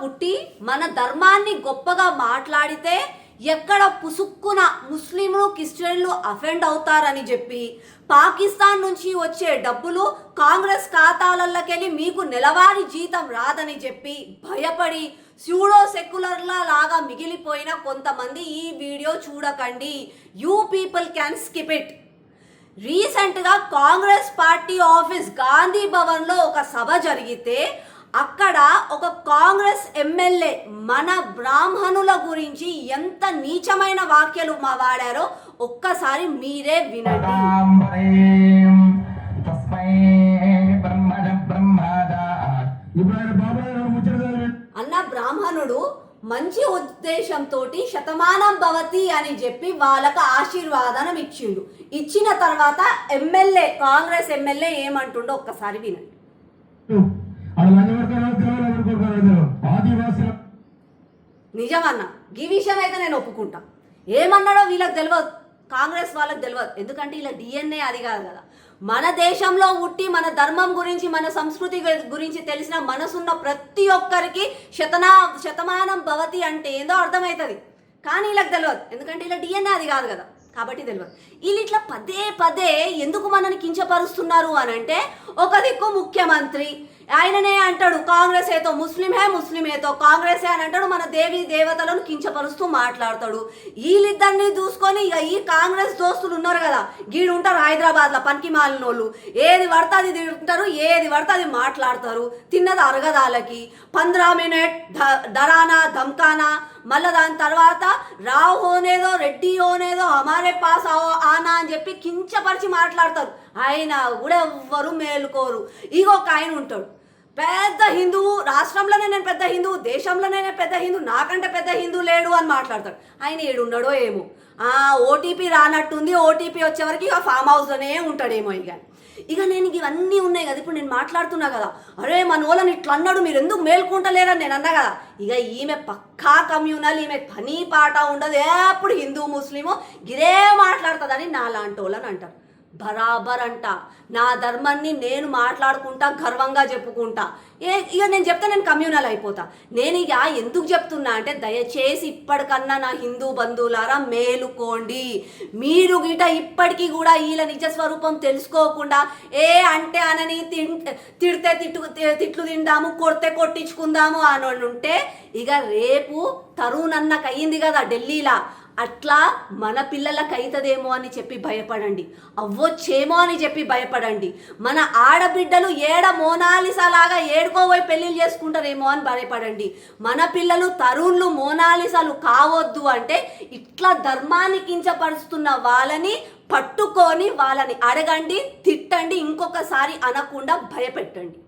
పుట్టి మన ధర్మాన్ని గొప్పగా మాట్లాడితే ఎక్కడ పుసుక్కున ముస్లింలు క్రిస్టియన్లు అఫెండ్ అవుతారని చెప్పి పాకిస్తాన్ నుంచి వచ్చే డబ్బులు కాంగ్రెస్ ఖాతాలకెళ్ళి మీకు నెలవారీ జీతం రాదని చెప్పి భయపడి స్యూడో సెక్యులర్ల లాగా మిగిలిపోయిన కొంతమంది ఈ వీడియో చూడకండి. You people can skip it. రీసెంట్గా కాంగ్రెస్ పార్టీ ఆఫీస్ గాంధీ భవన్లో ఒక సభ జరిగితే అక్కడ ఒక కాంగ్రెస్ ఎమ్మెల్యే మన బ్రాహ్మణుల గురించి ఎంత నీచమైన వాక్యాలు వాడారో ఒక్కసారి మీరే వినండి. అన్న బ్రాహ్మణుడు మంచి ఉద్దేశంతో శతమానం భవతి అని చెప్పి వాళ్ళకు ఆశీర్వాదం ఇచ్చిండు. ఇచ్చిన తర్వాత ఎమ్మెల్యే కాంగ్రెస్ ఎమ్మెల్యే ఏమంటుండో ఒక్కసారి వినండి. నిజమన్నా, ఈ విషయం అయితే నేను ఒప్పుకుంటా. ఏమన్నాడో వీళ్ళకి తెలియదు, కాంగ్రెస్ వాళ్ళకి తెలియదు. ఎందుకంటే ఇలా డిఎన్ఏ అది కాదు కదా. మన దేశంలో ఉట్టి మన ధర్మం గురించి మన సంస్కృతి గురించి తెలిసిన మనసున్న ప్రతి ఒక్కరికి శతమానం భవతి అంటే ఏందో అర్థమవుతుంది. కానీ వీళ్ళకి తెలియదు, ఎందుకంటే ఇలా డిఎన్ఏ అది కాదు కదా, కాబట్టి తెలియదు. వీళ్ళు ఇట్లా పదే పదే ఎందుకు మనని కించపరుస్తున్నారు అని అంటే, ఒక దిక్కు ముఖ్యమంత్రి ఆయననే అంటాడు కాంగ్రెస్ ఏతో ముస్లిం ఏతో కాంగ్రెసే అని అంటాడు, మన దేవి దేవతలను కించపరుస్తూ మాట్లాడతాడు. వీళ్ళిద్దరిని చూసుకొని ఇక ఈ కాంగ్రెస్ దోస్తులు ఉన్నారు కదా, గీడు ఉంటారు హైదరాబాద్లో పనికి మాలిన వాళ్ళు, ఏది పడితే అది తింటారు, ఏది పడితే అది మాట్లాడతారు. తిన్నది అరగదాలకి 15 మినిట్ ధరానా ధమ్కానా, మళ్ళీ దాని తర్వాత రావు హోనేదో రెడ్డి హోనేదో హమారే పాస్ ఆనా అని చెప్పి కించపరిచి మాట్లాడతారు. ఆయన కూడా ఎవ్వరు మేలుకోరు. ఇంకొక ఆయన ఉంటాడు పెద్ద హిందువు, రాష్ట్రంలోనే నేను పెద్ద హిందువు, దేశంలోనే నేను పెద్ద హిందువు, నాకంటే పెద్ద హిందువు లేడు అని మాట్లాడతాడు. ఆయన ఏడున్నాడో ఏమో, ఓటీపీ రానట్టుంది, ఓటీపీ వచ్చేవరకు ఇక ఫామ్ హౌస్లోనే ఉంటాడేమో. ఇక నేను ఇవన్నీ ఉన్నాయి కదా, ఇప్పుడు నేను మాట్లాడుతున్నా కదా, అరే మన వాళ్ళని ఇట్లా అన్నాడు మీరు ఎందుకు మేల్కుంటలేరని నేను అన్నా కదా. ఇక ఈమె పక్కా కమ్యూనల్, ఈమె పని పాట ఉండదు, ఎప్పుడు హిందూ ముస్లిమో గిరే మాట్లాడుతుందని నా లాంటి వాళ్ళని అంటారు. బరాబర్ అంట, నా ధర్మాన్ని నేను మాట్లాడుకుంటా, గర్వంగా చెప్పుకుంటా. ఇక నేను చెప్తే నేను కమ్యూనల్ అయిపోతా. నేను ఇక ఎందుకు చెప్తున్నా అంటే, దయచేసి ఇప్పటికన్నా నా హిందూ బంధువులారా మేలుకోండి. మీరు గిట ఇప్పటికీ కూడా వీళ్ళ నిజస్వరూపం తెలుసుకోకుండా అంటే అనని తిడితే తిట్లు తిందాము, కొడితే కొట్టించుకుందాము అని ఉంటే, ఇక రేపు తరుణ్ అన్నకు అయ్యింది కదా ఢిల్లీలా, అట్లా మన పిల్లలకు అవుతుందేమో అని చెప్పి భయపడండి, అవ్వొచ్చేమో అని చెప్పి భయపడండి. మన ఆడబిడ్డలు మోనాలిసా లాగా ఏడుకోబోయి పెళ్ళిళ్ళు చేసుకుంటారేమో అని భయపడండి. మన పిల్లలు తరుణ్లు మోనాలిసాలు కావద్దు అంటే ఇట్లా ధర్మాన్ని కించపరుస్తున్న వాళ్ళని పట్టుకొని వాళ్ళని అడగండి, తిట్టండి, ఇంకొకసారి అనకుండా భయపెట్టండి.